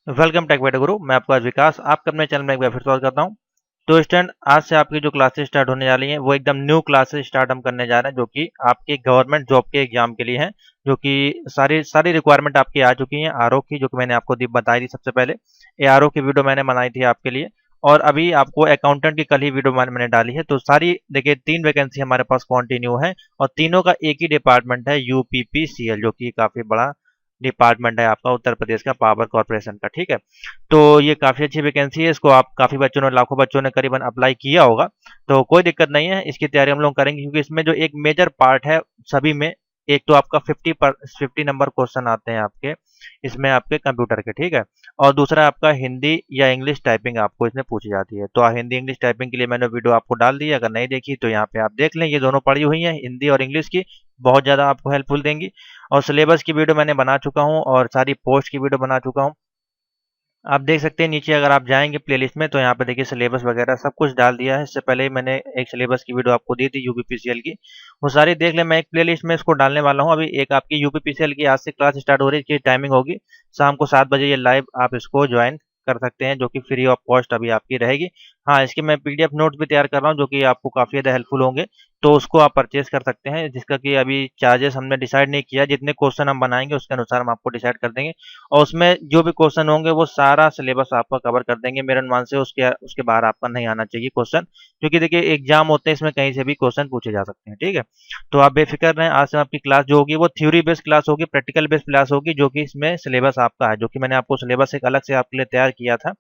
Welcome take बेटा गुरु। मैं आपका आज विकास आपका अपने चैनल में एक बार फिर स्वागत करता हूं। तो स्टूडेंट, आज से आपकी जो क्लासेस स्टार्ट होने जा रही हैं वो एकदम न्यू क्लासेस स्टार्ट हम करने जा रहे हैं, जो कि आपके गवर्नमेंट जॉब के एग्जाम के लिए हैं। जो कि सारी सारी रिक्वायरमेंट आपकी आ चुकी हैं आरओ की, जो कि मैंने आपको बताई थी सबसे पहले। ये आरओ की वीडियो मैंने बनाई थी आपके लिए, और अभी आपको अकाउंटेंट की कल ही वीडियो मैंने डाली है। तो सारी देखिए 3 वैकेंसी हमारे पास कंटिन्यू है, और तीनों का एक ही डिपार्टमेंट है, यूपीपीसीएल, जो कि काफी बड़ा डिपार्टमेंट है आपका उत्तर प्रदेश का पावर कॉर्पोरेशन का। ठीक है, तो ये काफी अच्छी वैकेंसी है। इसको आप काफी बच्चों ने, लाखों बच्चों ने करीबन अप्लाई किया होगा, तो कोई दिक्कत नहीं है। इसकी तैयारी हम लोग करेंगे, क्योंकि इसमें जो एक मेजर पार्ट है सभी में, एक तो आपका 50 नंबर क्वेश्चन आते हैं आपके इसमें, आपके कंप्यूटर के। ठीक है, और दूसरा आपका हिंदी या इंग्लिश टाइपिंग आपको इसमें पूछी जाती है। तो हिंदी इंग्लिश टाइपिंग के लिए मैंने वीडियो आपको डाल दी है, अगर नहीं देखी तो यहाँ पे आप देख लें। ये दोनों पड़ी हुई हैं, हिंदी और इंग्लिश की, बहुत ज़्यादा आपको हेल्पफुल देंगी। और सिलेबस की वीडियो मैंने बना चुका हूँ, और सारी पोस्ट की वीडियो बना चुका हूँ। आप देख सकते हैं नीचे, अगर आप जाएंगे प्लेलिस्ट में तो यहाँ पे देखिए सिलेबस वगैरह सब कुछ डाल दिया है। इससे पहले ही मैंने एक सिलेबस की वीडियो आपको दी थी यूपीपीसीएल की, वो सारी देख ले। मैं एक प्लेलिस्ट में इसको डालने वाला हूँ। अभी एक आपकी यूपीपीसीएल की आज से क्लास स्टार्ट हो रही है, इसकी टाइमिंग होगी शाम को 7 बजे। ये लाइव आप इसको ज्वाइन कर सकते हैं, जो कि फ्री ऑफ कॉस्ट अभी आपकी रहेगी। हाँ, इसके मैं पीडीएफ नोट भी तैयार कर रहा हूँ, जो कि आपको काफ़ी ज़्यादा हेल्पफुल होंगे, तो उसको आप परचेज कर सकते हैं। जिसका कि अभी चार्जेस हमने डिसाइड नहीं किया, जितने क्वेश्चन हम बनाएंगे उसके अनुसार हम आपको डिसाइड कर देंगे। और उसमें जो भी क्वेश्चन होंगे वो सारा सिलेबस आपका कवर कर देंगे। मेरे अनुमान से उसके उसके बाहर आपका नहीं आना चाहिए क्वेश्चन, क्योंकि देखिए एग्जाम होते हैं, इसमें कहीं से भी क्वेश्चन पूछे जा सकते हैं। ठीक है, तो आप बेफिक्र रहें। आज से आपकी क्लास जो होगी वो थ्योरी बेस्ड क्लास होगी, प्रैक्टिकल बेस्ड क्लास होगी, जो कि इसमें सिलेबस आपका है, जो कि मैंने आपको सिलेबस एक अलग से आपके लिए तैयार किया था,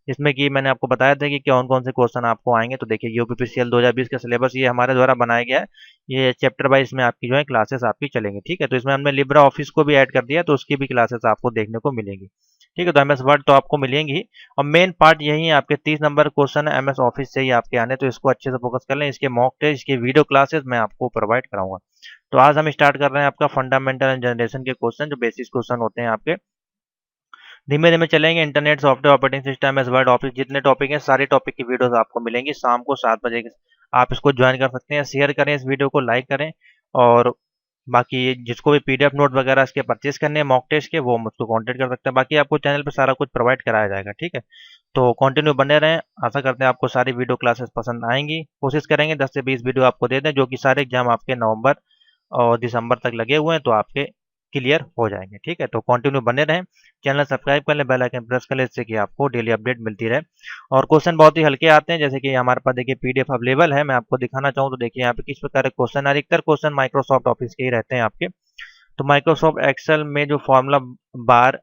जिसमें कि मैंने आपको बताया था कि कौन कौन से क्वेश्चन आपको आएंगे। तो देखिए यूपीपीसीएल 2020 का सिलेबस ये हमारे द्वारा बनाया गया है। ये चैप्टर वाइज में आपकी जो है क्लासेस आपकी चलेंगी। ठीक है, तो इसमें हमने लिब्रा ऑफिस को भी ऐड कर दिया, तो उसकी भी क्लासेस आपको देखने को मिलेंगी। ठीक है, तो एमएस वर्ड तो आपको मिलेंगी ही, और मेन पार्ट यही है। आपके 30 नंबर क्वेश्चन है एमएस ऑफिस से ही आपके आने, तो इसको अच्छे से फोकस कर लें। इसके मॉक टेस्ट, इसकी वीडियो क्लासेस मैं आपको प्रोवाइड कराऊंगा। तो आज हम स्टार्ट कर रहे हैं आपका फंडामेंटल एंड जनरेशन के क्वेश्चन, जो बेसिक क्वेश्चन होते हैं आपके। धीमे धीमे चलेंगे। Internet, software, operating system, S word office, जितने टॉपिक हैं सारे टॉपिक की वीडियोस आपको मिलेंगी शाम को 7 बजे। आप इसको ज्वाइन कर सकते हैं, शेयर करें इस वीडियो को, लाइक करें। और बाकी जिसको भी पीडीएफ नोट वगैरह इसके परचेज करने हैं मॉक टेस्ट के, वो मुझको कांटेक्ट कर सकते हैं। बाकी आपको चैनल पर सारा कुछ प्रोवाइड कराया जाएगा। ठीक है, तो कंटिन्यू बने रहें। आशा करते हैं आपको सारी वीडियो क्लासेस पसंद आएंगी। कोशिश करेंगे 10 से 20 वीडियो आपको दे दें, जो कि सारे एग्जाम आपके नवंबर और दिसंबर तक लगे हुए हैं, तो आपके क्लियर हो जाएंगे। ठीक है, तो कंटिन्यू बने रहें। चैनल सब्सक्राइब कर लें, बेल आइकन प्रेस कर लें, इससे कि आपको डेली अपडेट मिलती रहे। और क्वेश्चन बहुत ही हल्के आते हैं, जैसे कि हमारे पास देखिए पीडीएफ अवेलेबल है। मैं आपको दिखाना चाहूँ तो देखिए यहाँ पे किस प्रकार के क्वेश्चन, अधिकतर क्वेश्चन माइक्रोसॉफ्ट ऑफिस के ही रहते हैं आपके। तो माइक्रोसॉफ्ट एक्सेल में जो फॉर्मूला बार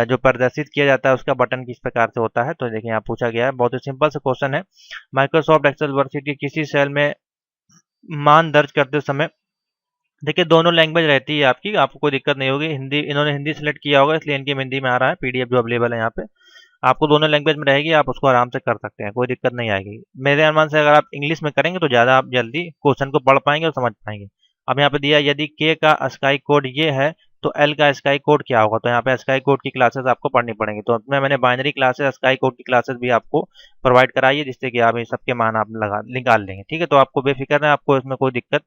जो प्रदर्शित किया जाता है उसका बटन किस प्रकार से होता है, तो देखिए यहाँ पूछा गया है। बहुत ही सिंपल सा क्वेश्चन है। माइक्रोसॉफ्ट एक्सेल वर्कशीट की किसी सेल में मान दर्ज करते समय, देखिए दोनों लैंग्वेज रहती है आपकी, आपको कोई दिक्कत नहीं होगी। हिंदी, इन्होंने हिंदी सेलेक्ट किया होगा इसलिए इनकी हिंदी में आ रहा है। पीडीएफ जो अवेलेबल है यहाँ पे आपको दोनों लैंग्वेज में रहेगी, आप उसको आराम से कर सकते हैं, कोई दिक्कत नहीं आएगी। मेरे अनुमान से अगर आप इंग्लिश में करेंगे तो ज़्यादा आप जल्दी क्वेश्चन को पढ़ पाएंगे और समझ पाएंगे। अब यहाँ पे दिया यदि के का स्काई कोड ये है तो एल का स्काई कोड क्या होगा, तो यहाँ पे स्काई कोड की क्लासेस आपको पढ़नी पड़ेंगी। तो अपने मैंने बाइनरी क्लासेस, स्काई कोड की क्लासेस भी आपको प्रोवाइड कराई है, जिससे कि आप इन सबके मान आप लगा निकाल लेंगे। ठीक है, तो आपको बेफिक्र है, आपको इसमें कोई दिक्कत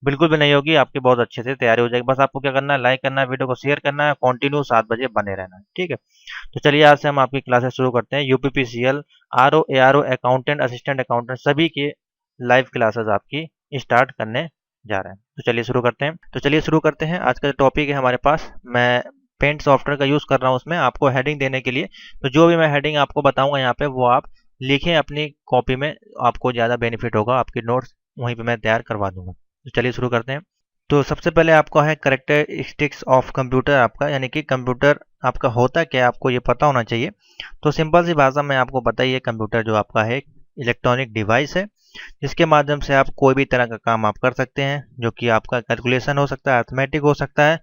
बिल्कुल भी नहीं होगी, आपकी बहुत अच्छे से तैयारी हो जाएगी। बस आपको क्या करना है, लाइक करना है, वीडियो को शेयर करना है, कंटिन्यू 7 बजे बने रहना है। ठीक है, तो चलिए आज से हम आपकी क्लासेस शुरू करते हैं। UPPCL, RO, ARO, accountant, assistant accountant, सभी के लाइव क्लासेस आपकी स्टार्ट करने जा रहे हैं। तो चलिए शुरू करते हैं। आज का जो टॉपिक है हमारे पास, मैं पेंट सॉफ्टवेयर का यूज़ कर रहा हूँ उसमें आपको हेडिंग देने के लिए। तो जो भी मैं हेडिंग आपको बताऊंगा यहाँ पे वो आप लिखें अपनी कॉपी में, आपको ज़्यादा बेनिफिट होगा। आपकी नोट्स वहीं पे मैं तैयार करवा दूंगा। तो चलिए शुरू करते हैं। तो सबसे पहले आपको है करेक्टरिस्टिक्स ऑफ कंप्यूटर आपका, यानी कि कंप्यूटर आपका होता क्या है, आपको ये पता होना चाहिए। तो सिंपल सी भाषा में आपको बताइए, कंप्यूटर जो आपका है इलेक्ट्रॉनिक डिवाइस है, जिसके माध्यम से आप कोई भी तरह का काम आप कर सकते हैं, जो कि आपका कैलकुलेशन हो सकता है, अर्थमेटिक हो सकता है,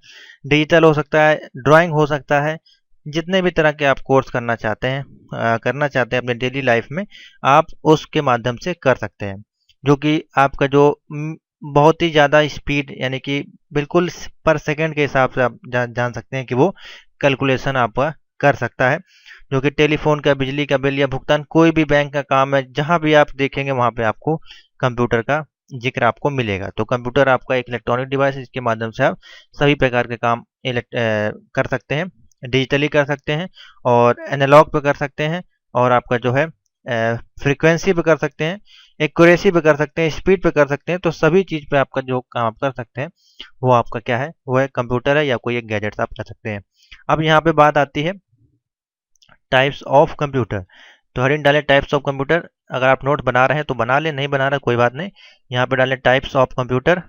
डिजिटल हो सकता है, ड्राइंग हो सकता है। जितने भी तरह के आप कोर्स करना चाहते हैं अपने डेली लाइफ में, आप उसके माध्यम से कर सकते हैं। जो कि आपका जो बहुत ही ज़्यादा स्पीड, यानी कि बिल्कुल पर सेकंड के हिसाब से आप जान सकते हैं कि वो कैलकुलेशन आपका कर सकता है। जो कि टेलीफोन का, बिजली का बिल या भुगतान, कोई भी बैंक का काम है, जहां भी आप देखेंगे वहां पे आपको कंप्यूटर का जिक्र आपको मिलेगा। तो कंप्यूटर आपका एक इलेक्ट्रॉनिक डिवाइस है, जिसके माध्यम से आप सभी प्रकार के काम कर सकते हैं। डिजिटली कर सकते हैं, और एनालॉग पे कर सकते हैं, और आपका जो है फ्रीक्वेंसी पे कर सकते हैं, एक्यूरेसी पे कर सकते हैं, स्पीड पे कर सकते हैं। तो सभी चीज़ पे आपका जो काम आप कर सकते हैं वो आपका क्या है, वो है कंप्यूटर है या कोई एक गैजेट आप कर सकते हैं। अब यहाँ पे बात आती है टाइप्स ऑफ कंप्यूटर। तो हर इन डालें टाइप्स ऑफ कंप्यूटर। अगर आप नोट बना रहे हैं तो बना लें, नहीं बना रहे कोई बात नहीं। यहाँ पे डालें टाइप्स ऑफ कंप्यूटर,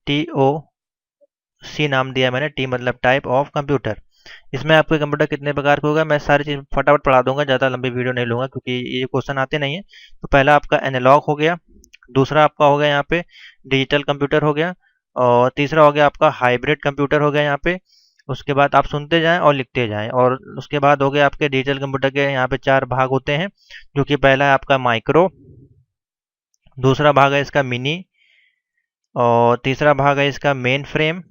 TOC नाम दिया मैंने, टी मतलब टाइप ऑफ कंप्यूटर। इसमें आपके कंप्यूटर कितने प्रकार का होगा, मैं सारी चीज़ फटाफट पढ़ा दूंगा, ज़्यादा लंबी वीडियो नहीं लूंगा क्योंकि ये क्वेश्चन आते नहीं है। तो पहला आपका एनालॉग हो गया, दूसरा आपका हो गया यहाँ पे डिजिटल कंप्यूटर हो गया, और तीसरा हो गया आपका हाइब्रिड कंप्यूटर हो गया यहाँ पे। उसके बाद आप सुनते जाएं और लिखते जाएं। और उसके बाद हो गए आपके डिजिटल कंप्यूटर के यहाँ पे 4 भाग होते हैं, जो कि पहला है आपका माइक्रो, दूसरा भाग है इसका मिनी, और तीसरा भाग है इसका मेन फ्रेम,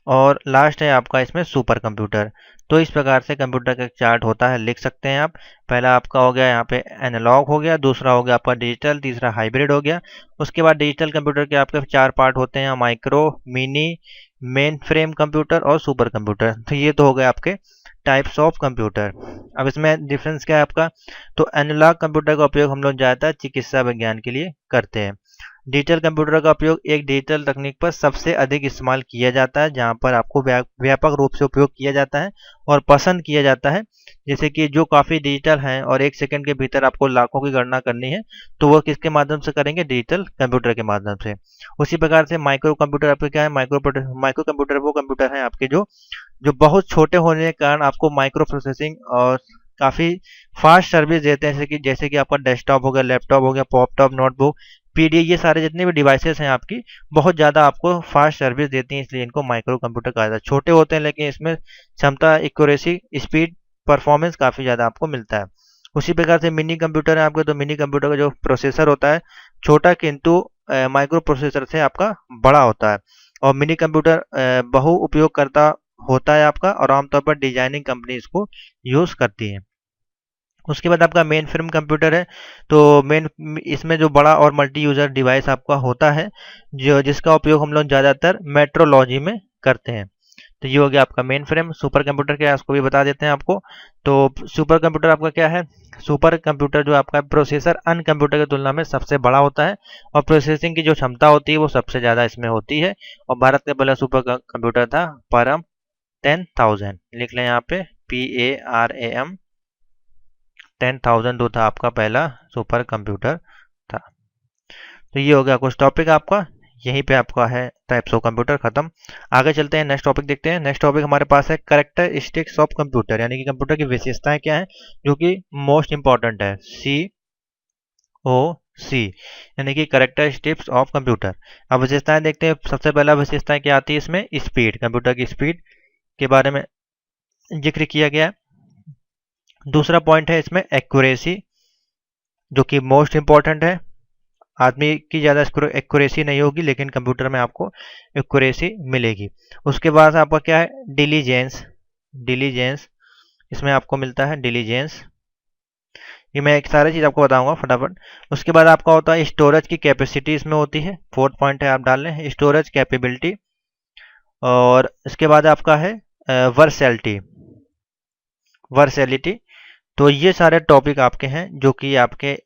और लास्ट है आपका इसमें सुपर कंप्यूटर। तो इस प्रकार से कंप्यूटर का एक चार्ट होता है, लिख सकते हैं आप। पहला आपका हो गया यहाँ पे एनालॉग हो गया, दूसरा हो गया आपका डिजिटल, तीसरा हाइब्रिड हो गया। उसके बाद डिजिटल कंप्यूटर के आपके 4 पार्ट होते हैं, micro, mini, main frame computer और सुपर कंप्यूटर। तो ये तो हो गए आपके टाइप्स ऑफ कंप्यूटर। अब इसमें डिफरेंस क्या है आपका, तो एनालॉग कंप्यूटर का उपयोग हम लोग ज़्यादातर चिकित्सा विज्ञान के लिए करते हैं। डिजिटल कंप्यूटर का उपयोग एक डिजिटल तकनीक पर सबसे अधिक इस्तेमाल किया जाता है, जहां पर आपको व्यापक रूप से उपयोग किया जाता है और पसंद किया जाता है। जैसे कि जो काफ़ी डिजिटल हैं और 1 सेकंड के भीतर आपको लाखों की गणना करनी है, तो वो किसके माध्यम से करेंगे, डिजिटल कंप्यूटर के माध्यम से। उसी प्रकार से माइक्रो कंप्यूटर आपके क्या है, माइक्रो कंप्यूटर वो कंप्यूटर हैं आपके जो जो बहुत छोटे होने के कारण आपको माइक्रो प्रोसेसिंग और काफ़ी फास्ट सर्विस देते हैं। जैसे कि आपका डेस्कटॉप हो गया, लैपटॉप हो गया, पॉपटॉप, नोटबुक, पीडीए, ये सारे जितने भी डिवाइसेस हैं आपकी बहुत ज़्यादा आपको फास्ट सर्विस देती हैं, इसलिए इनको माइक्रो कंप्यूटर कहा जाता है। छोटे होते हैं लेकिन इसमें क्षमता, एक्यूरेसी, स्पीड, परफॉर्मेंस काफ़ी ज़्यादा आपको मिलता है। उसी प्रकार से मिनी कंप्यूटर है आपके, तो मिनी कंप्यूटर का जो प्रोसेसर होता है छोटा, किंतु माइक्रो प्रोसेसर से आपका बड़ा होता है। और मिनी कंप्यूटर बहु उपयोगकर्ता होता है आपका, और आमतौर पर डिजाइनिंग कंपनी इसको यूज़ करती है। उसके बाद आपका मेन फ्रेम कंप्यूटर है, तो मेन इसमें जो बड़ा और मल्टी यूज़र डिवाइस आपका होता है, जो जिसका उपयोग हम लोग ज़्यादातर मेट्रोलॉजी में करते हैं। तो ये हो गया आपका मेन फ्रेम। सुपर कंप्यूटर क्या है उसको भी बता देते हैं आपको। तो सुपर कंप्यूटर आपका क्या है, सुपर कंप्यूटर जो आपका प्रोसेसर अन्य कंप्यूटर की तुलना में सबसे बड़ा होता है, और प्रोसेसिंग की जो क्षमता होती है वो सबसे ज़्यादा इसमें होती है। और भारत का पहला सुपर कंप्यूटर था परम 10,000, लिख लें यहाँ पे PARAM 10,000 जो था आपका पहला सुपर कंप्यूटर था। तो ये हो गया कुछ टॉपिक आपका, यहीं पे आपका है टाइप्स ऑफ कंप्यूटर खत्म। आगे चलते हैं, नेक्स्ट टॉपिक देखते हैं। नेक्स्ट टॉपिक हमारे पास है कैरेक्टरिस्टिक्स ऑफ कंप्यूटर, यानी कि कंप्यूटर की विशेषताएं क्या है, जो कि मोस्ट इंपॉर्टेंट है, COC, यानी कि कैरेक्टरिस्टिक्स ऑफ कंप्यूटर। अब विशेषताएं देखते हैं। सबसे पहला विशेषताएं क्या आती है इसमें, स्पीड, कंप्यूटर की स्पीड के बारे में जिक्र किया गया है। दूसरा पॉइंट है इसमें एक्यूरेसी, जो कि मोस्ट इंपॉर्टेंट है। आदमी की ज़्यादा एक्यूरेसी नहीं होगी, लेकिन कंप्यूटर में आपको एक्यूरेसी मिलेगी। उसके बाद आपका क्या है, डिलीजेंस, डिलीजेंस इसमें आपको मिलता है, डिलीजेंस। ये मैं एक सारी चीज़ आपको बताऊंगा फटाफट। उसके बाद आपका होता है स्टोरेज की कैपेसिटी, इसमें होती है, फोर्थ पॉइंट है आप डाल लें, स्टोरेज कैपेबिलिटी। और इसके बाद आपका है वर्सैलिटी, वर्सैलिटी। तो ये सारे टॉपिक आपके हैं जो कि आपके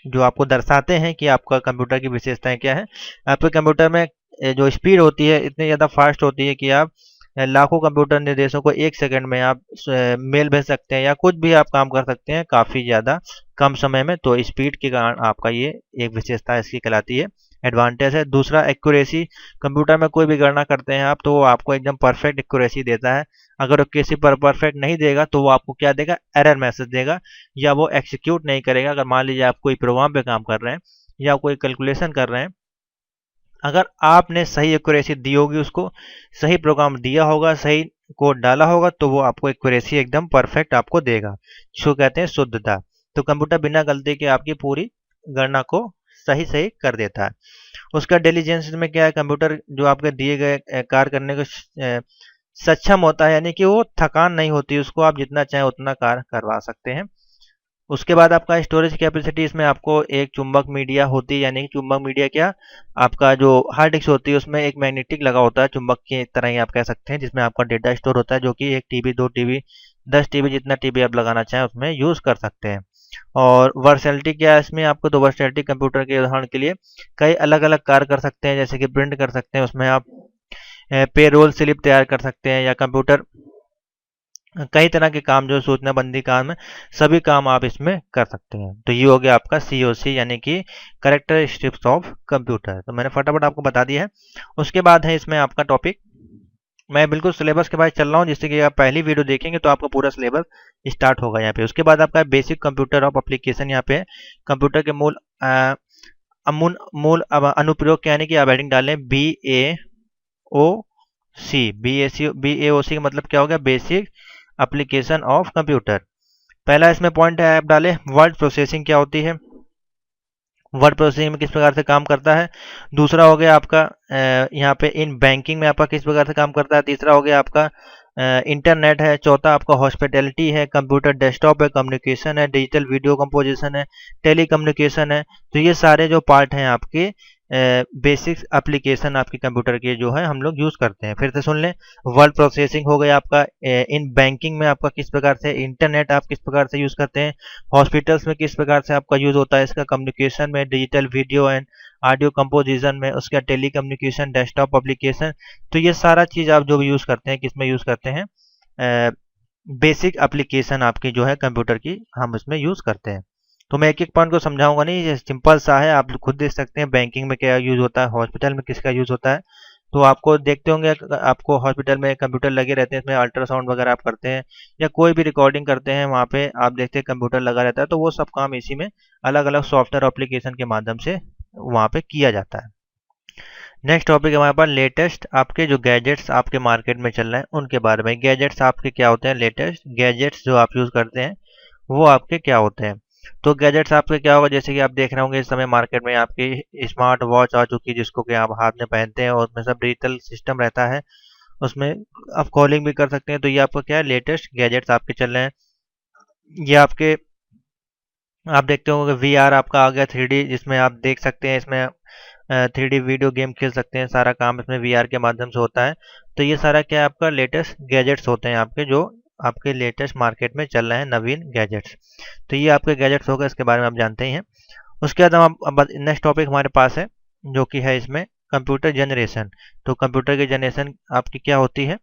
जो आपको दर्शाते हैं कि आपका कंप्यूटर की विशेषताएं क्या है। आपके कंप्यूटर में जो स्पीड होती है इतनी ज़्यादा फास्ट होती है कि आप लाखों कंप्यूटर निर्देशों को 1 सेकंड में आप मेल भेज सकते हैं या कुछ भी आप काम कर सकते हैं काफ़ी ज़्यादा कम समय में। तो स्पीड के कारण आपका ये एक विशेषता इसकी कहलाती है, एडवांटेज है। दूसरा एक्यूरेसी, कंप्यूटर में कोई भी गणना करते हैं आप तो वो आपको एकदम परफेक्ट एक्यूरेसी देता है। अगर वो किसी पर परफेक्ट नहीं देगा तो वो आपको क्या देगा, एरर मैसेज देगा, या वो एग्जीक्यूट नहीं करेगा। अगर मान लीजिए आप कोई प्रोग्राम पे काम कर रहे हैं या कोई कैलकुलेशन कर रहे हैं, अगर आपने सही एक्यूरेसी दी होगी, उसको सही प्रोग्राम दिया होगा, सही कोड डाला होगा, तो वो आपको एक्यूरेसी एकदम परफेक्ट आपको देगा, जिसको कहते हैं शुद्धता। तो कंप्यूटर बिना गलती के आपकी पूरी गणना को सही सही कर देता है। उसका डिलीजेंस में क्या है, कंप्यूटर जो आपके दिए गए कार्य करने को सक्षम होता है, यानी कि वो थकान नहीं होती, उसको आप जितना चाहें उतना कार्य करवा सकते हैं। उसके बाद आपका स्टोरेज कैपेसिटी, इसमें आपको एक चुंबक मीडिया होती है, यानी कि चुंबक मीडिया क्या, आपका जो हार्ड डिस्क होती है उसमें एक मैग्नेटिक लगा होता है, चुंबक की तरह ही आप कह सकते हैं, जिसमें आपका डेटा स्टोर होता है, जो कि 1 TB 2 TB 10 TB जितना टीबी आप लगाना चाहें उसमें यूज कर सकते हैं। और वर्सैलिटी क्या है इसमें आपको, तो वर्सैलिटी कंप्यूटर के उदाहरण के लिए कई अलग अलग कार्य कर सकते हैं, जैसे कि प्रिंट कर सकते हैं, उसमें आप पेरोल स्लिप तैयार कर सकते हैं, या कंप्यूटर कई तरह के काम जो सूचना बंदी काम है, सभी काम आप इसमें कर सकते हैं। तो ये हो गया आपका COC, यानी कि कैरेक्टरिस्टिक्स ऑफ कंप्यूटर। तो मैंने फटाफट आपको बता दिया है। उसके बाद है इसमें आपका टॉपिक, मैं बिल्कुल सिलेबस के बाद चल रहा हूँ, जिससे कि आप पहली वीडियो देखेंगे तो आपका पूरा सिलेबस स्टार्ट होगा यहाँ पे। उसके बाद आपका बेसिक कंप्यूटर ऑफ एप्लीकेशन, यहाँ पे कंप्यूटर के मूल अनुप्रयोग क्या, यानी कि आप हेडिंग डालें BAOC का मतलब क्या हो गया, बेसिक एप्लीकेशन ऑफ कंप्यूटर। पहला इसमें पॉइंट है, आप डालें वर्ड प्रोसेसिंग क्या होती है, वर्ड प्रोसेसिंग में किस प्रकार से काम करता है। दूसरा हो गया आपका यहाँ पे इन बैंकिंग में आपका किस प्रकार से काम करता है। तीसरा हो गया आपका इंटरनेट है। चौथा आपका हॉस्पिटैलिटी है, कंप्यूटर डेस्कटॉप है, कम्युनिकेशन है, डिजिटल वीडियो कंपोजिशन है, टेली कम्युनिकेशन है। तो ये सारे जो पार्ट हैं आपके बेसिक एप्लीकेशन आपके कंप्यूटर के जो है हम लोग यूज़ करते हैं। फिर से सुन लें, वर्ड प्रोसेसिंग हो गया आपका, इन बैंकिंग में आपका किस प्रकार से, इंटरनेट आप किस प्रकार से यूज़ करते हैं, हॉस्पिटल्स में किस प्रकार से आपका यूज़ होता है इसका, कम्युनिकेशन में, digital video and audio composition में, उसका टेली कम्युनिकेशन, डेस्कटॉप एप्लीकेशन। तो ये सारा चीज़ आप जो भी यूज़ करते हैं, किस में यूज़ करते हैं, बेसिक एप्लीकेशन आपकी जो है कंप्यूटर की हम इसमें यूज़ करते हैं। तो मैं एक एक पॉइंट को समझाऊंगा नहीं, ये सिंपल सा है, आप खुद देख सकते हैं बैंकिंग में क्या यूज़ होता है, हॉस्पिटल में किसका यूज़ होता है। तो आपको देखते होंगे, आपको हॉस्पिटल में कंप्यूटर लगे रहते हैं, इसमें अल्ट्रासाउंड वगैरह आप करते हैं या कोई भी रिकॉर्डिंग करते हैं, वहाँ पे आप देखते हैं कंप्यूटर लगा रहता है। तो वो सब काम इसी में अलग अलग सॉफ्टवेयर एप्लीकेशन के माध्यम से वहाँ पे किया जाता है। नेक्स्ट टॉपिक है हमारे पास लेटेस्ट आपके जो गैजेट्स आपके मार्केट में चल रहे हैं उनके बारे में। गैजेट्स आपके क्या होते हैं, लेटेस्ट गैजेट्स जो आप यूज़ करते हैं वो आपके क्या होते हैं। तो गैजेट्स आपके क्या होगा, जैसे कि आप देख रहे होंगे इस समय मार्केट में आपकी स्मार्ट वॉच आ चुकी है, जिसको कि आप हाथ में पहनते हैं और उसमें सब डिजिटल सिस्टम रहता है, उसमें आप कॉलिंग भी कर सकते हैं। तो ये आपका क्या है, लेटेस्ट गैजेट्स आपके चल रहे हैं। ये आपके आप देखते होंगे VR आपका आ गया 3D, जिसमें आप देख सकते हैं, इसमें 3D वीडियो गेम खेल सकते हैं, सारा काम इसमें VR के माध्यम से होता है। तो ये सारा क्या है, आपका लेटेस्ट गैजेट्स होते हैं आपके, जो आपके लेटेस्ट मार्केट में चल रहे हैं नवीन गैजेट्स। तो ये आपके गैजेट्स होगा, इसके बारे में आप जानते ही हैं। उसके बाद हम अब नेक्स्ट टॉपिक हमारे पास है, जो कि है इसमें कंप्यूटर जनरेशन। तो कंप्यूटर की जनरेशन आपकी क्या होती है,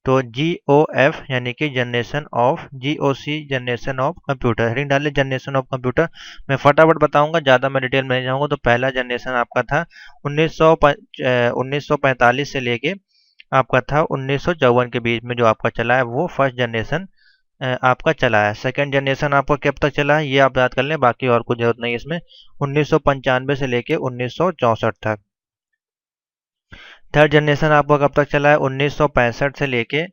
तो GOF यानी कि generation of, GOC generation of computer. Heading डाल ले जनरेशन ऑफ कंप्यूटर। मैं फटाफट बताऊंगा, ज़्यादा मैं डिटेल में नहीं जाऊंगा। तो पहला जनरेशन आपका था 1945 से लेके आपका था 1954 के बीच में जो आपका चला है, वो फर्स्ट जनरेशन आपका चला है। सेकंड जनरेशन आपका कब तक चला है ये आप याद कर लें, बाकी और कुछ जरूरत नहीं है इसमें। 1995 से लेके 1964 तक। थर्ड जनरेशन आपका कब तक चला है, 1965 से लेके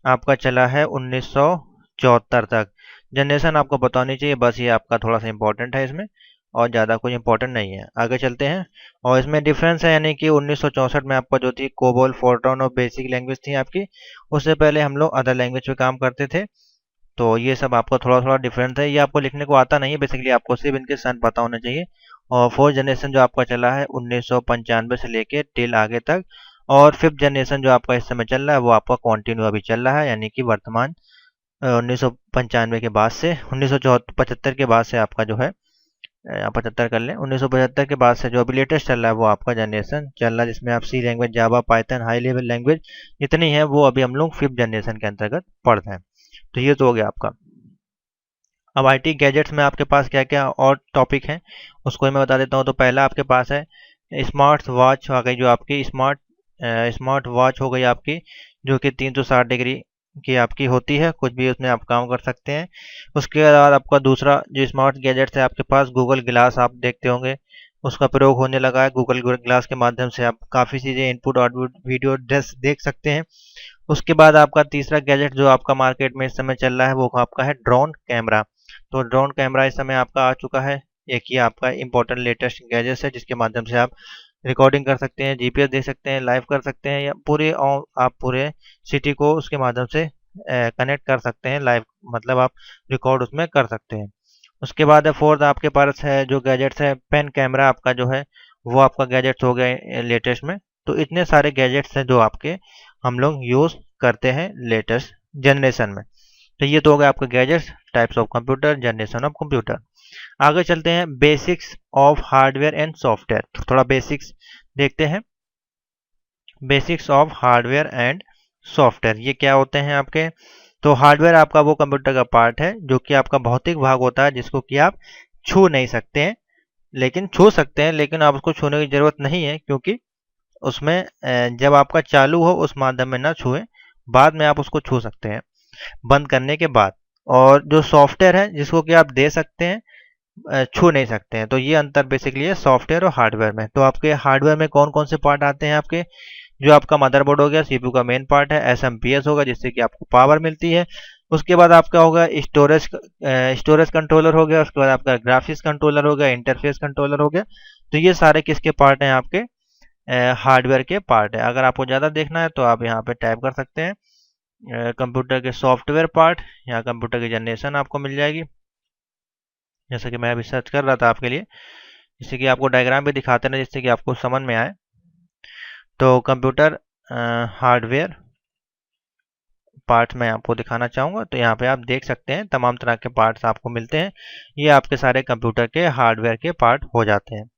आपका चला है 1974 तक। जनरेशन आपको पता होनी चाहिए, बस ये आपका थोड़ा सा इंपॉर्टेंट है इसमें, और ज़्यादा कुछ इंपॉर्टेंट नहीं है। आगे चलते हैं, और इसमें डिफरेंस है, यानी कि 1964 में आपका जो थी कोबोल, फोर्ट्रॉन और बेसिक लैंग्वेज थी आपकी। उससे पहले हम लोग अदर लैंग्वेज पे काम करते थे। तो ये सब आपको थोड़ा थोड़ा डिफरेंस है, ये आपको लिखने को आता नहीं है, बेसिकली आपको सिर्फ इनके सन पता होने चाहिए। और फोर्थ जनरेशन जो आपका चला है 1995 से लेके टिल आगे तक। और फिफ्थ जनरेशन जो आपका इस समय चल रहा है वो आपका कंटिन्यू अभी चल रहा है, यानी कि वर्तमान 1995 के बाद से 1975 के बाद से आपका जो है 75 कर लें, 1975 के बाद से जो अभी लेटेस्ट चल रहा है वो आपका जनरेशन चल रहा है, जिसमें आप सी लैंग्वेज, जावा, पाइथन, हाई लेवल लैंग्वेज जितनी है वो अभी हम लोग फिफ्थ जनरेशन के अंतर्गत पढ़ रहे हैं। तो ये तो हो गया आपका। अब IT गैजेट्स में आपके पास क्या क्या और टॉपिक हैं उसको मैं बता देता हूँ। तो पहला आपके पास है स्मार्ट वॉच आ गई, जो आपकी स्मार्ट वॉच हो गई आपकी, जो कि 360 डिग्री की आपकी होती है, कुछ भी उसमें आप काम कर सकते हैं। उसके बाद आपका दूसरा जो स्मार्ट गैजेट्स है आपके पास, गूगल ग्लास आप देखते होंगे, उसका प्रयोग होने लगा है। गूगल ग्लास के माध्यम से आप काफ़ी चीज़ें इनपुट और वीडियो देख सकते हैं। उसके बाद आपका तीसरा गैजेट जो आपका मार्केट में इस समय चल रहा है वो आपका है ड्रोन कैमरा। तो ड्रोन कैमरा इस समय आपका आ चुका है, एक ही आपका इम्पोर्टेंट लेटेस्ट गैजेट है, जिसके माध्यम से आप रिकॉर्डिंग कर सकते हैं, GPS देख सकते हैं, लाइव कर सकते हैं, या आप पूरे सिटी को उसके माध्यम से कनेक्ट कर सकते हैं लाइव, मतलब आप रिकॉर्ड उसमें कर सकते हैं। उसके बाद फोर्थ आपके पास है जो गैजेट्स है, पेन कैमरा आपका जो है वो आपका गैजेट्स हो गए लेटेस्ट में। तो इतने सारे गैजेट्स हैं जो आपके हम लोग यूज़ करते हैं लेटेस्ट जनरेशन में। तो ये तो हो गया आपका gadgets, types of computer, generation of computer. आगे चलते हैं basics of hardware and software. तो थोड़ा बेसिक्स देखते हैं। Basics of hardware and software ये क्या होते हैं आपके? तो हार्डवेयर आपका वो कंप्यूटर का पार्ट है जो कि आपका भौतिक भाग होता है, जिसको कि आप छू नहीं सकते हैं, लेकिन छू सकते हैं, लेकिन आप उसको छूने की ज़रूरत नहीं है, क्योंकि उसमें जब आपका चालू हो उस माध्यम में ना छुएं, बाद में आप उसको छू सकते हैं बंद करने के बाद। और जो सॉफ्टवेयर है जिसको कि आप दे सकते हैं, छू नहीं सकते हैं। तो ये अंतर बेसिकली है सॉफ्टवेयर और हार्डवेयर में। तो आपके हार्डवेयर में कौन कौन से पार्ट आते हैं आपके? जो आपका मदरबोर्ड हो गया, सीपीयू का मेन पार्ट है, एसएमपीएस होगा जिससे कि आपको पावर मिलती है। उसके बाद आपका होगा स्टोरेज कंट्रोलर हो गया। उसके बाद आपका ग्राफिक्स कंट्रोलर हो गया, इंटरफेस कंट्रोलर हो गया। तो ये सारे किसके पार्ट हैं? आपके हार्डवेयर के पार्ट है। अगर आपको ज़्यादा देखना है तो आप यहाँ पे टाइप कर सकते हैं कंप्यूटर के सॉफ्टवेयर पार्ट, यहाँ कंप्यूटर की जनरेशन आपको मिल जाएगी। जैसे कि मैं अभी सर्च कर रहा था आपके लिए, जिससे कि आपको डायग्राम भी दिखाते हैं जिससे कि आपको समझ में आए। तो कंप्यूटर हार्डवेयर पार्ट्स मैं आपको दिखाना चाहूँगा। तो यहाँ पे आप देख सकते हैं तमाम तरह के पार्ट्स आपको मिलते हैं। ये आपके सारे कंप्यूटर के हार्डवेयर के पार्ट हो जाते हैं।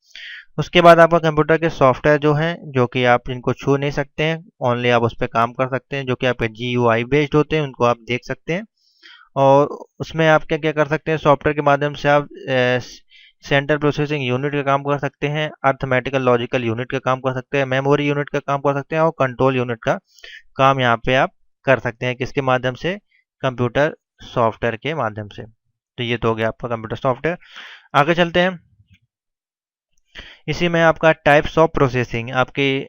उसके बाद आपका कंप्यूटर के सॉफ्टवेयर जो हैं, जो कि आप इनको छू नहीं सकते हैं, ओनली आप उस पर काम कर सकते हैं, जो कि आपके GUI बेस्ड होते हैं, उनको आप देख सकते हैं। और उसमें आप क्या क्या कर सकते हैं? सॉफ्टवेयर के माध्यम से आप सेंट्रल प्रोसेसिंग यूनिट का काम कर सकते हैं, अर्थमेटिकल लॉजिकल यूनिट का काम कर सकते हैं, मेमोरी यूनिट का काम कर सकते हैं, और कंट्रोल यूनिट का काम यहाँ पे आप कर सकते हैं। किसके माध्यम से? कंप्यूटर सॉफ्टवेयर के माध्यम से। तो ये तो हो गया आपका कंप्यूटर सॉफ्टवेयर। आगे चलते हैं। इसी में आपका टाइप्स ऑफ प्रोसेसिंग, आपकी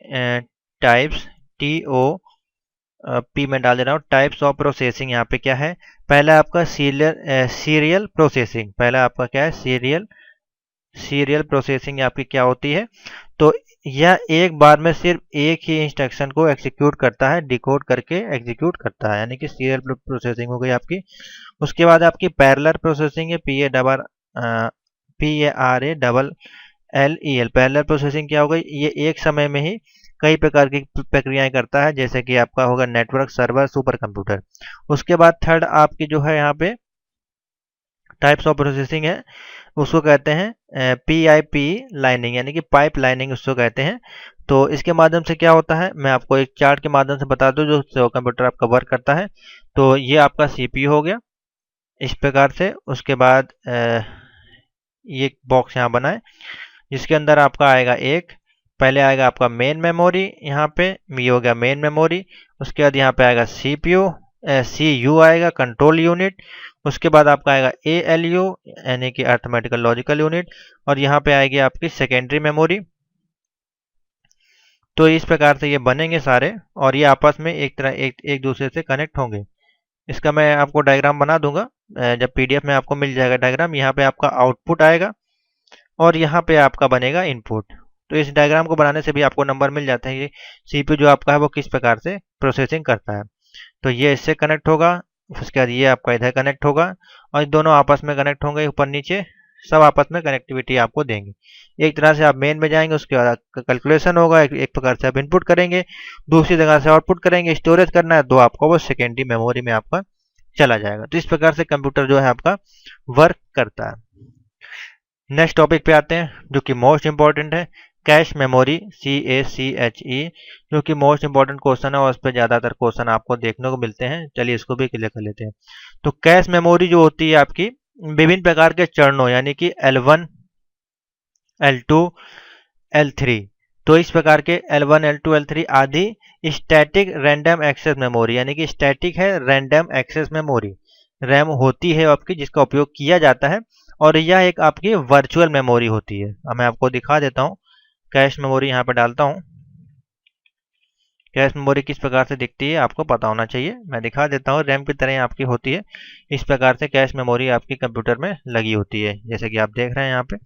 टाइप्स TOP में डाल दे रहा हूँ। टाइप्स ऑफ प्रोसेसिंग यहाँ पे क्या है? पहला आपका सीरियल प्रोसेसिंग। पहला आपका क्या है? सीरियल प्रोसेसिंग आपकी क्या होती है? तो यह एक बार में सिर्फ एक ही इंस्ट्रक्शन को एग्जीक्यूट करता है, डिकोड करके एग्जीक्यूट करता है, यानी कि सीरियल प्रोसेसिंग हो गई आपकी। उसके बाद आपकी पैरेलल प्रोसेसिंग है, PARALLEL। पैरेलल प्रोसेसिंग क्या हो गई? ये एक समय में ही कई प्रकार की प्रक्रियाएं करता है, जैसे कि आपका होगा नेटवर्क, सर्वर, सुपर कंप्यूटर। उसके बाद थर्ड आपकी जो है यहाँ पे टाइप्स ऑफ प्रोसेसिंग है, उसको कहते हैं PIP लाइनिंग, यानी कि पाइप लाइनिंग उसको कहते हैं। तो इसके माध्यम से क्या होता है, मैं आपको एक चार्ट के माध्यम से बता दूं जो कंप्यूटर आपका वर्क करता है। तो ये आपका CPU हो गया इस प्रकार से। उसके बाद ये बॉक्स यहाँ बना है, जिसके अंदर आपका आएगा पहले आएगा आपका मेन मेमोरी, यहाँ पे ये हो गया मेन मेमोरी। उसके बाद यहाँ पे आएगा CU आएगा, कंट्रोल यूनिट। उसके बाद आपका आएगा ALU, यानी कि अर्थमेटिकल लॉजिकल यूनिट। और यहाँ पे आएगी आपकी सेकेंडरी मेमोरी। तो इस प्रकार से ये बनेंगे सारे, और ये आपस में एक दूसरे से कनेक्ट होंगे। इसका मैं आपको डायग्राम बना दूंगा, जब PDF में आपको मिल जाएगा डायग्राम। यहाँ पे आपका आउटपुट आएगा और यहाँ पे आपका बनेगा इनपुट। तो इस डायग्राम को बनाने से भी आपको नंबर मिल जाते हैं कि CPU जो आपका है वो किस प्रकार से प्रोसेसिंग करता है। तो ये इससे कनेक्ट होगा, उसके बाद ये आपका इधर कनेक्ट होगा, और दोनों आपस में कनेक्ट होंगे, ऊपर नीचे सब आपस में कनेक्टिविटी आपको देंगे। एक तरह से आप मेन में जाएंगे, उसके बाद कैलकुलेशन होगा, एक प्रकार से आप इनपुट करेंगे, दूसरी जगह से आउटपुट करेंगे। स्टोरेज करना है तो आपको वो सेकेंडरी मेमोरी में आपका चला जाएगा। तो इस प्रकार से कंप्यूटर जो है आपका वर्क करता है। नेक्स्ट टॉपिक पे आते हैं, जो कि मोस्ट इंपॉर्टेंट है, कैश मेमोरी, CACHE, जो कि मोस्ट इंपॉर्टेंट क्वेश्चन है और उस पर ज़्यादातर क्वेश्चन आपको देखने को मिलते हैं। चलिए इसको भी क्लियर कर लेते हैं। तो कैश मेमोरी जो होती है आपकी विभिन्न प्रकार के चरणों, यानी कि L1, L2, L3। तो इस प्रकार के L1, L2, L3 आदि स्टैटिक रैंडम एक्सेस मेमोरी, यानी कि स्टैटिक है रैंडम एक्सेस मेमोरी, रैम होती है आपकी, जिसका उपयोग किया जाता है। और यह एक आपकी वर्चुअल मेमोरी होती है। अब मैं आपको दिखा देता हूँ, कैश मेमोरी यहाँ पर डालता हूँ। कैश मेमोरी किस प्रकार से दिखती है आपको पता होना चाहिए, मैं दिखा देता हूँ। रैम की तरह आपकी होती है, इस प्रकार से कैश मेमोरी आपकी कंप्यूटर में लगी होती है, जैसे कि आप देख रहे हैं यहाँ पे।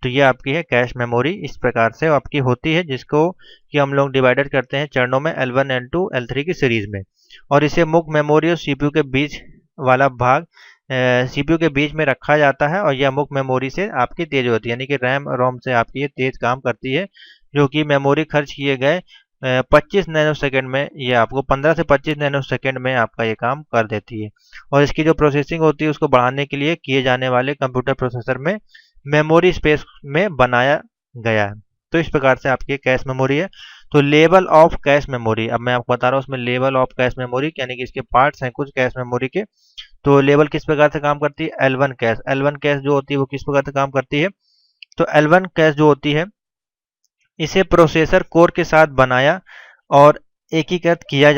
तो ये आपकी है कैश मेमोरी, इस प्रकार से आपकी होती है, जिसको कि हम लोग डिवाइडेड करते हैं चरणों में, L1, L2, L3 की सीरीज में। और इसे मुख्य मेमोरी और CPU के बीच वाला भाग सीपीयू के बीच में रखा जाता है और यह मुख्य मेमोरी से आपकी तेज होती है, यानी कि रैम रोम से आपकी ये तेज काम करती है, जो कि मेमोरी खर्च किए गए 25 नैनोसेकंड में, ये आपको 15 से 25 नैनोसेकंड में आपका ये काम कर देती है। और इसकी जो प्रोसेसिंग होती है उसको बढ़ाने के लिए किए जाने वाले कंप्यूटर प्रोसेसर में मेमोरी स्पेस में बनाया गया है। तो इस प्रकार से आपकी कैश मेमोरी है। तो लेवल ऑफ कैश मेमोरी, अब मैं आपको बता रहा हूँ उसमें लेवल ऑफ कैश मेमोरी, यानी कि इसके पार्ट्स हैं कुछ कैश मेमोरी के। तो लेवल किस प्रकार से काम करती है, L1 कैश, L1 कैश जो होती है वो किस प्रकार से काम करती है, तो L1 कैश जो होती है इसे प्रोसेसर कोर के साथ बनाया और एकीकृत किया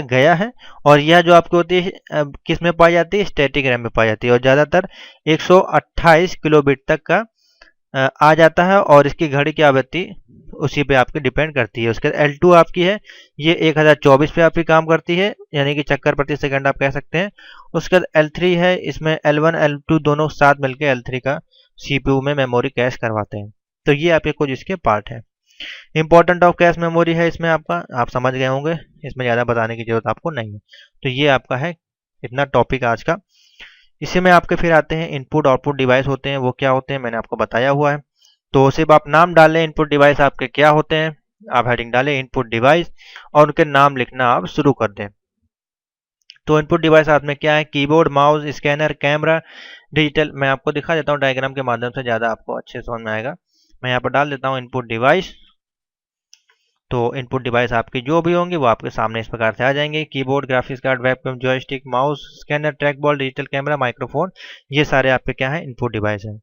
गया है। और यह जो आपकी होती है किस में पाई जाती है, स्टैटिक रैम में पाई जाती है, और ज़्यादातर 128 किलोबिट तक का आ जाता है, और इसकी घड़ी की आवृत्ति उसी पे आपकी डिपेंड करती है। उसके बाद L2 आपकी है, ये 1024 पे आपकी काम करती है, यानी कि चक्कर प्रति सेकंड आप कह सकते हैं। उसके बाद L3 है, इसमें L1 L2 दोनों साथ मिलकर L3 का CPU में मेमोरी कैश करवाते हैं। तो ये आपके कुछ इसके पार्ट है। इंपॉर्टेंट ऑफ कैश मेमोरी है इसमें आपका, आप समझ गए होंगे, इसमें ज़्यादा बताने की जरूरत आपको नहीं है। तो ये आपका है इतना टॉपिक आज का। इसी में आपके फिर आते हैं इनपुट आउटपुट डिवाइस होते हैं, वो क्या होते हैं मैंने आपको बताया हुआ है। तो सिर्फ आप नाम डाल लें इनपुट डिवाइस आपके क्या होते हैं, आप हेडिंग डालें इनपुट डिवाइस और उनके नाम लिखना आप शुरू कर दें। तो इनपुट डिवाइस आप में क्या है, keyboard, mouse, scanner, camera, digital. मैं आपको दिखा देता हूँ डायग्राम के माध्यम से, ज़्यादा आपको अच्छे समझ में आएगा। मैं यहाँ पर डाल देता हूँ इनपुट डिवाइस। तो इनपुट डिवाइस आपकी जो भी होंगी वो आपके सामने इस प्रकार से आ जाएंगे, keyboard, graphics card, webcam, joystick, mouse, scanner, track ball, digital camera, microphone, ये सारे आपके क्या है, इनपुट डिवाइस हैं।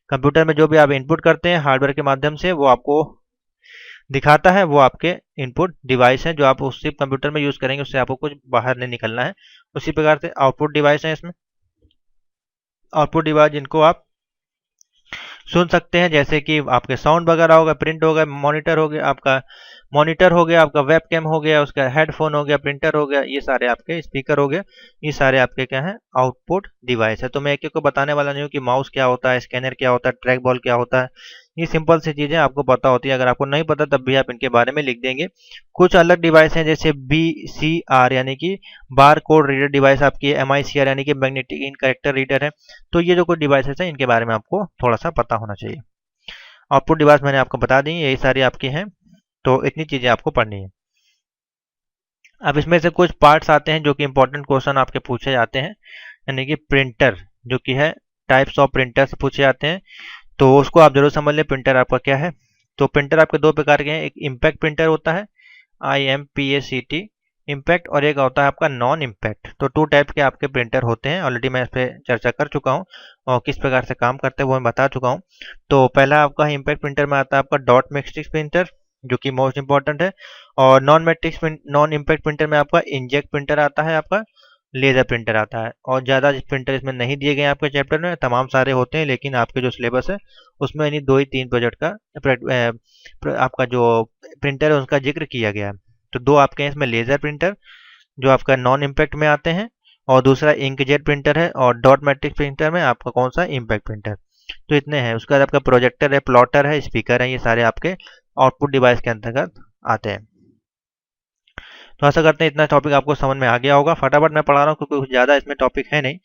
कंप्यूटर में जो भी आप इनपुट करते हैं हार्डवेयर के माध्यम से वो आपको दिखाता है, वो आपके इनपुट डिवाइस हैं जो आप उस कंप्यूटर में यूज करेंगे, उससे आपको कुछ बाहर नहीं निकलना है। उसी प्रकार से आउटपुट डिवाइस है, इसमें आउटपुट डिवाइस जिनको आप सुन सकते हैं, जैसे कि आपके साउंड वगैरह होगा, प्रिंट होगा, मॉनिटर हो गया आपका, मॉनिटर हो गया आपका, वेबकैम हो गया, उसका हेडफोन हो गया, प्रिंटर हो गया, ये सारे आपके स्पीकर हो गए, ये सारे आपके क्या है, आउटपुट डिवाइस है। तो मैं एक एक को बताने वाला नहीं हूँ कि माउस क्या होता है, स्कैनर क्या होता है, ट्रैक बॉल क्या होता है, ये सिंपल सी चीजें आपको पता होती है। अगर आपको नहीं पता तब भी आप इनके बारे में लिख देंगे। कुछ अलग डिवाइस हैं जैसे BCR यानी कि बार कोड रीडर डिवाइस आपकी, MICR यानी कि मैग्नेटिक इन कैरेक्टर रीडर है। तो ये जो कुछ डिवाइसेस हैं इनके बारे में आपको थोड़ा सा पता होना चाहिए। आउटपुट डिवाइस मैंने आपको बता दी, यही सारी आपकी हैं, तो इतनी चीजें आपको पढ़नी है। अब इसमें से कुछ पार्ट्स आते हैं जो कि इंपॉर्टेंट क्वेश्चन आपके पूछे जाते हैं, यानी कि प्रिंटर जो कि है, टाइप्स ऑफ प्रिंटर्स पूछे जाते हैं, तो उसको आप जरूर समझ लें प्रिंटर आपका क्या है। तो प्रिंटर आपके दो प्रकार के हैं, एक इम्पैक्ट प्रिंटर होता है IMPACT इम्पैक्ट, और एक होता है आपका नॉन इम्पैक्ट। तो 2 टाइप के आपके प्रिंटर होते हैं, ऑलरेडी मैं इस पर चर्चा कर चुका हूँ और किस प्रकार से काम करते हैं वो मैं बता चुका हूँ। तो पहला आपका इम्पैक्ट प्रिंटर में आता है आपका डॉट मैट्रिक्स प्रिंटर जो कि मोस्ट इंपॉर्टेंट है, और नॉन इम्पैक्ट प्रिंटर में आपका इंजेक्ट प्रिंटर आता है, आपका लेजर प्रिंटर आता है। और ज़्यादा प्रिंटर इसमें नहीं दिए गए आपके चैप्टर में, तमाम सारे होते हैं, लेकिन आपके जो सिलेबस है उसमें इन्हीं 2 ही 3 प्रोजेक्ट का आपका जो प्रिंटर है उसका जिक्र किया गया है। तो 2 आपके हैं इसमें, लेजर प्रिंटर जो आपका नॉन इम्पैक्ट में आते हैं, और दूसरा इंकजेट प्रिंटर है, और डॉट मैट्रिक्स प्रिंटर में आपका कौन सा, इम्पैक्ट प्रिंटर। तो इतने हैं। उसके बाद आपका प्रोजेक्टर है, प्लॉटर है, स्पीकर है, ये सारे आपके आउटपुट डिवाइस के अंतर्गत आते हैं। तो आशा करते हैं इतना टॉपिक आपको समझ में आ गया होगा। फटाफट मैं पढ़ा रहा हूँ क्योंकि कुछ ज़्यादा इसमें टॉपिक है नहीं।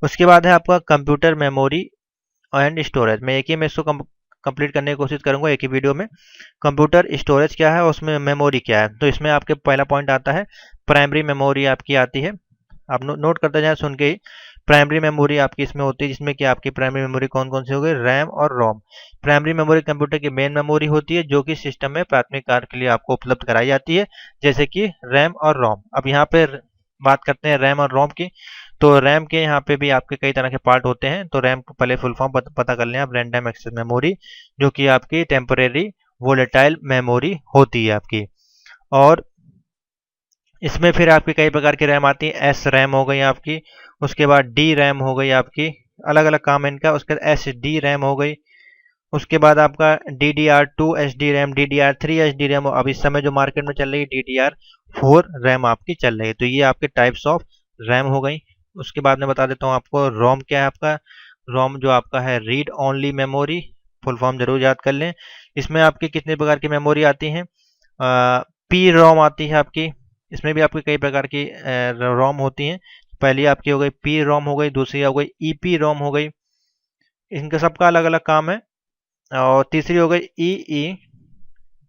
उसके बाद है आपका कंप्यूटर मेमोरी एंड स्टोरेज। मैं एक ही में इसको कंप्लीट करने की कोशिश करूंगा एक ही वीडियो में। कंप्यूटर स्टोरेज क्या है, उसमें मेमोरी क्या है। तो इसमें आपके पहला पॉइंट आता है प्राइमरी मेमोरी आपकी आती है, आप नोट करते जाए सुन के ही। प्राइमरी मेमोरी आपकी इसमें होती है, जिसमें कि आपकी प्राइमरी मेमोरी कौन कौन सी हो गई, रैम और रोम। प्राइमरी मेमोरी कंप्यूटर की मेन मेमोरी होती है जो कि सिस्टम में प्राथमिक कार्य के लिए आपको उपलब्ध कराई जाती है, जैसे कि रैम और रोम। अब यहाँ पे बात करते हैं रैम और रोम की। तो रैम के यहाँ पे भी आपके कई तरह के पार्ट होते हैं। तो रैम को पहले फुल फॉर्म पता कर लें आप, रैंडम एक्सेस मेमोरी, जो कि आपकी टेम्परेरी वोलेटाइल मेमोरी होती है आपकी। और इसमें फिर आपकी कई प्रकार की रैम आती है, एस रैम हो गई आपकी, उसके बाद डी रैम हो गई आपकी, अलग अलग काम है इनका। उसके बाद SD रैम हो गई, उसके बाद आपका DDR2 SD RAM, DDR3 SD RAM, अब इस समय जो मार्केट में चल रही है DDR4 रैम आपकी चल रही है। तो ये आपके टाइप्स ऑफ रैम हो गई। उसके बाद मैं बता देता हूँ आपको रोम क्या है। आपका रोम जो आपका है read only memory, full form जरूर याद कर लें। इसमें आपकी कितने प्रकार की मेमोरी आती हैं, P रोम आती है आपकी, इसमें भी आपकी कई प्रकार की रोम होती हैं। पहली आपकी हो गई पी रोम हो गई, दूसरी हो गई ईपी रोम हो गई, इनका सबका अलग अलग काम है। और तीसरी हो गई ई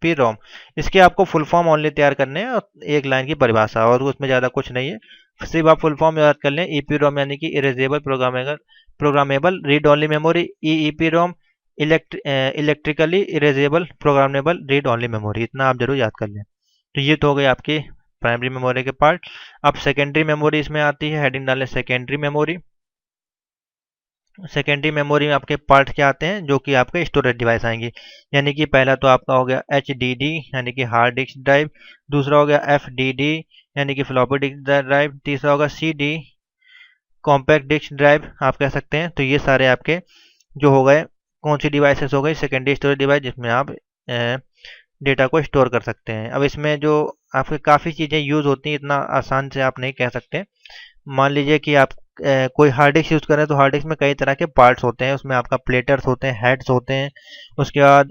पी रोम। इसके आपको फुल फॉर्म ओनली तैयार करने हैं और एक लाइन की परिभाषा, और उसमें ज़्यादा कुछ नहीं है। सिर्फ आप फुल फॉर्म याद कर लें, ई पी रोम यानी कि erasable programmable read only memory, E P ROM electrically erasable programmable read only memory, इतना आप जरूर याद कर लें। तो ये तो हो गए आपकी प्राइमरी मेमोरी के पार्ट। अब सेकेंडरी मेमोरी इसमें आती है, हेडिंग डालें सेकेंडरी मेमोरी। सेकेंडरी मेमोरी में आपके पार्ट क्या आते हैं, जो कि आपके स्टोरेज डिवाइस आएंगे। यानी कि पहला तो आपका हो गया HDD यानी कि हार्ड डिस्क ड्राइव, दूसरा हो गया FDD यानी कि फ्लॉपी डिस्क ड्राइव, तीसरा होगा CD कॉम्पैक्ट डिस्क ड्राइव आप कह सकते हैं। तो ये सारे आपके जो हो गए कौन सी डिवाइसेस हो गई, सेकेंडरी स्टोरेज डिवाइस, जिसमें आप डेटा को स्टोर कर सकते हैं। अब इसमें जो आपके काफ़ी चीज़ें यूज़ होती हैं, इतना आसान से आप नहीं कह सकते। मान लीजिए कि आप कोई हार्ड डिस्क यूज़ करें, तो हार्ड डिस्क में कई तरह के पार्ट्स होते हैं। उसमें आपका प्लेटर्स होते हैं, हेड्स होते हैं, उसके बाद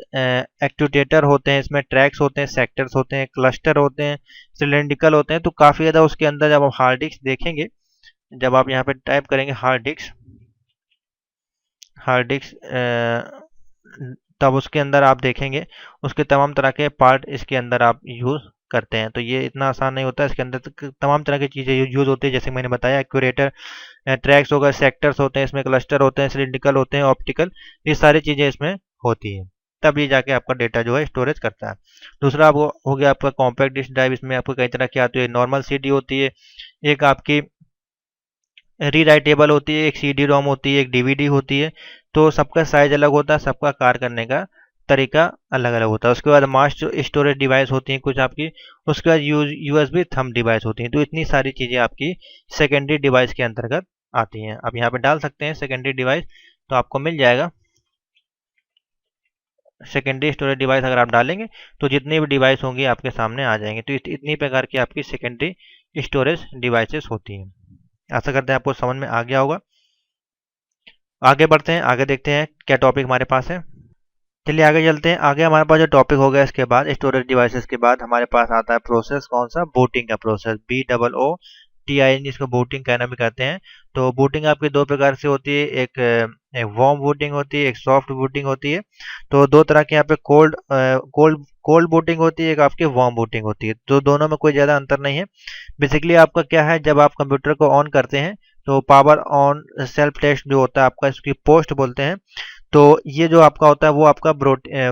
एक्चुएटर होते हैं, इसमें ट्रैक्स होते हैं, सेक्टर्स होते हैं, क्लस्टर होते हैं, सिलेंड्रिकल होते हैं। तो काफ़ी ज़्यादा उसके अंदर जब आप हार्ड डिस्क देखेंगे, जब आप यहाँ पे टाइप करेंगे हार्ड डिस्क तब उसके अंदर आप देखेंगे उसके तमाम तरह के पार्ट इसके अंदर आप यूज़ करते हैं। तो ये इतना आसान नहीं होता, इसके अंदर तमाम तरह की चीज़ें यूज़ होती है। जैसे मैंने बताया, एक्यूरेटर, ट्रैक्स होगा, सेक्टर्स होते हैं, इसमें क्लस्टर होते हैं, सिलिंड्रिकल होते हैं, ऑप्टिकल, ये सारी चीज़ें इसमें होती हैं। तब ये जाके आपका डेटा जो है स्टोरेज करता है। दूसरा आपको हो गया आपका कॉम्पैक्ट डिस्क ड्राइव। इसमें आपको कई तरह की आती है, नॉर्मल CD होती है, एक आपकी रीराइटेबल होती है, एक CD रोम होती है, एक DVD होती है। तो सबका साइज अलग होता है, सबका कार्य करने का तरीका अलग अलग होता है। उसके बाद मास्ट स्टोरेज डिवाइस होती हैं कुछ आपकी, उसके बाद USB थंब डिवाइस होती हैं। तो इतनी सारी चीज़ें आपकी सेकेंडरी डिवाइस के अंतर्गत आती हैं। अब यहाँ पे डाल सकते हैं सेकेंडरी डिवाइस, तो आपको मिल जाएगा सेकेंडरी स्टोरेज डिवाइस। अगर आप डालेंगे तो जितनी भी डिवाइस होंगी आपके सामने आ जाएंगे। तो इतनी प्रकार की आपकी सेकेंडरी स्टोरेज डिवाइसेस होती हैं। आशा करते हैं आपको समझ में आ गया होगा। आगे बढ़ते हैं, आगे देखते हैं क्या टॉपिक हमारे पास है। चलिए आगे चलते हैं। आगे हमारे पास जो टॉपिक हो गया, इसके बाद स्टोरेज डिवाइसेस के बाद हमारे पास आता है प्रोसेस, कौन सा, बूटिंग का प्रोसेस, BOOTING, जिसको बूटिंग कहना भी कहते हैं। तो बूटिंग आपकी दो प्रकार से होती है, एक वार्म बूटिंग होती है, एक सॉफ्ट बूटिंग होती है। तो दो तरह के यहाँ पे कोल्ड बूटिंग होती है, एक आपकी वार्म बूटिंग होती है। तो दोनों में कोई ज़्यादा अंतर नहीं है। बेसिकली आपका क्या है, जब आप कंप्यूटर को ऑन करते हैं तो पावर ऑन सेल्फ टेस्ट जो होता है आपका, इसकी पोस्ट बोलते हैं। तो ये जो आपका होता है वो आपका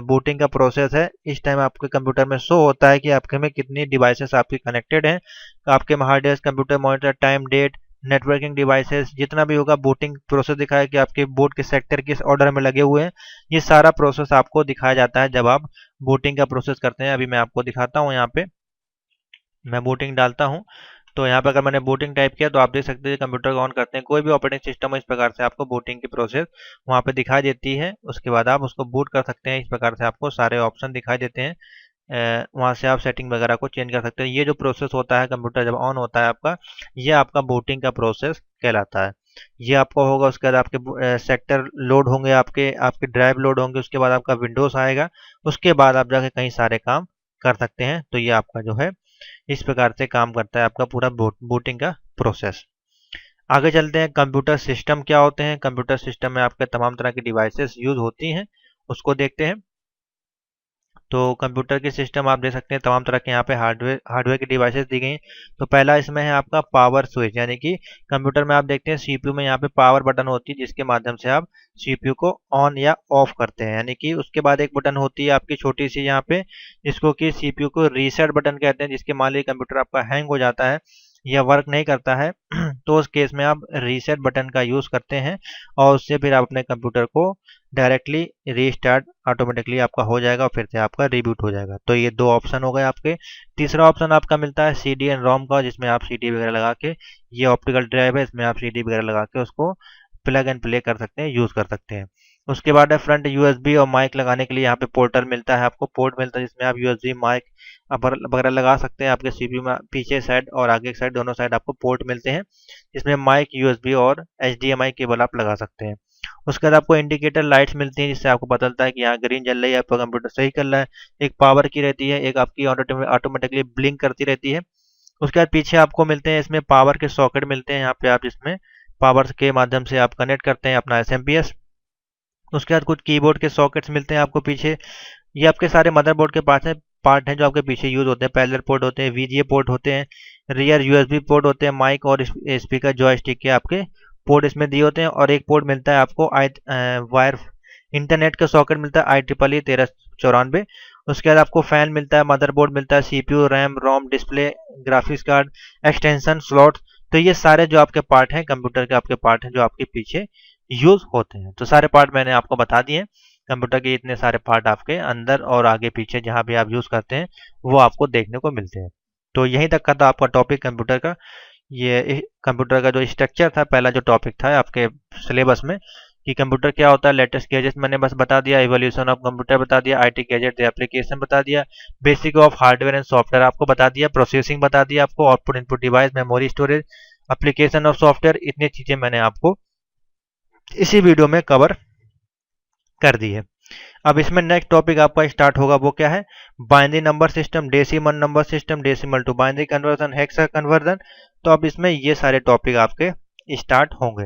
बूटिंग का प्रोसेस है। इस टाइम आपके कंप्यूटर में शो होता है कि आपके में कितनी डिवाइसेस आपकी कनेक्टेड हैं। आपके में hard disk, computer monitor, time, date, networking devices, जितना भी होगा बूटिंग प्रोसेस दिखाया कि आपके बूट के सेक्टर किस ऑर्डर में लगे हुए हैं। ये सारा प्रोसेस आपको दिखाया जाता है जब आप बूटिंग का प्रोसेस करते हैं। अभी मैं आपको दिखाता हूँ, यहाँ पे मैं बूटिंग डालता हूँ। तो यहाँ पे अगर मैंने बूटिंग टाइप किया तो आप देख सकते हैं कंप्यूटर को ऑन करते हैं, कोई भी ऑपरेटिंग सिस्टम हो, इस प्रकार से आपको बूटिंग की प्रोसेस वहाँ पे दिखाई देती है। उसके बाद आप उसको बूट कर सकते हैं। इस प्रकार से आपको सारे ऑप्शन दिखाई देते हैं। वहाँ से आप सेटिंग वगैरह को चेंज कर सकते हैं। ये जो प्रोसेस होता है कंप्यूटर जब ऑन होता है आपका, ये आपका बूटिंग का प्रोसेस कहलाता है। ये आपका होगा, उसके बाद आपके सेक्टर लोड होंगे, आपके आपके ड्राइव लोड होंगे, उसके बाद आपका विंडोज आएगा, उसके बाद आप जाके कई सारे काम कर सकते हैं। तो ये आपका जो है इस प्रकार से काम करता है आपका पूरा बूटिंग का प्रोसेस। आगे चलते हैं, कंप्यूटर सिस्टम क्या होते हैं। कंप्यूटर सिस्टम में आपके तमाम तरह की डिवाइसेस यूज होती हैं, उसको देखते हैं। तो कंप्यूटर के सिस्टम आप देख सकते हैं, तमाम तरह के यहाँ पे हार्डवेयर की डिवाइसेस दी गई हैं। तो पहला इसमें है आपका पावर स्विच, यानी कि कंप्यूटर में आप देखते हैं सीपीयू में यहाँ पे पावर बटन होती है, जिसके माध्यम से आप सीपीयू को ऑन या ऑफ करते हैं। यानी कि उसके बाद एक बटन होती है आपकी छोटी सी यहाँ पे, जिसको कि सीपीयू को रीसेट बटन कहते हैं, जिसके मान लीजिए कंप्यूटर आपका हैंग हो जाता है या वर्क नहीं करता है तो उस केस में आप रीसेट बटन का यूज़ करते हैं और उससे फिर आप अपने कंप्यूटर को डायरेक्टली रीस्टार्ट ऑटोमेटिकली आपका हो जाएगा और फिर से आपका रीबूट हो जाएगा। तो ये दो ऑप्शन हो गए आपके। तीसरा ऑप्शन आपका मिलता है CD एंड रोम का, जिसमें आप CD वगैरह लगा के, ये ऑप्टिकल ड्राइव है, इसमें आप CD वगैरह लगा के उसको प्लग एंड प्ले कर सकते हैं, यूज़ कर सकते हैं। उसके बाद है फ्रंट USB और माइक लगाने के लिए यहाँ पे पोर्टल मिलता है, आपको पोर्ट मिलता है, जिसमें आप USB माइक वगैरह लगा सकते हैं। आपके CPU में पीछे साइड और आगे की साइड दोनों साइड आपको पोर्ट मिलते हैं, जिसमें माइक, USB और HDMI केबल आप लगा सकते हैं। उसके बाद आपको इंडिकेटर लाइट्स मिलती हैं, जिससे आपको पता चलता है कि यहाँ ग्रीन जल रही है, आपका कंप्यूटर सही कर रहा है। एक पावर की रहती है, एक आपकी ऑटोमेटिकली ब्लिंक करती रहती है। उसके बाद पीछे आपको मिलते हैं इसमें पावर के सॉकेट मिलते हैं, यहाँ पे आप इसमें पावर के माध्यम से आप कनेक्ट करते हैं अपना SMPS। उसके बाद कुछ कीबोर्ड के सॉकेट्स मिलते हैं आपको पीछे। ये आपके सारे मदरबोर्ड के पार्ट हैं जो आपके पीछे यूज होते हैं। पैरेलल पोर्ट होते हैं, VGA पोर्ट होते हैं, रियर USB पोर्ट होते हैं, माइक और स्पीकर जॉयस्टिक के आपके पोर्ट इसमें दिए होते हैं। और एक पोर्ट मिलता है आपको वायर इंटरनेट का सॉकेट मिलता है IEEE 1394। उसके बाद आपको फैन मिलता है, मदरबोर्ड मिलता है, CPU, RAM, ROM, display, graphics card, extension slot. तो ये सारे जो आपके पार्ट हैं कंप्यूटर के आपके पार्ट हैं जो आपके पीछे यूज होते हैं। तो सारे पार्ट मैंने आपको बता दिए। कंप्यूटर के इतने सारे पार्ट आपके अंदर और आगे पीछे जहां भी आप यूज करते हैं वो आपको देखने को मिलते हैं। तो यहीं तक का था आपका टॉपिक कंप्यूटर का। ये कंप्यूटर का जो स्ट्रक्चर था, पहला जो टॉपिक था आपके सिलेबस में कि कंप्यूटर क्या होता है, लेटेस्ट गैजेट मैंने बस बता दिया, इवोल्यूशन ऑफ कंप्यूटर बता दिया, IT गैजेट एप्लीकेशन बता दिया, basic of hardware and software आपको बता दिया, प्रोसेसिंग बता दिया आपको, output input device, memory storage, application of software, इतनी चीजें मैंने आपको इसी वीडियो में कवर कर दी है। अब इसमें नेक्स्ट टॉपिक आपका स्टार्ट होगा, वो क्या है, binary number system, decimal number system, decimal to binary conversion, hexa conversion. तो अब इसमें ये सारे टॉपिक आपके स्टार्ट होंगे।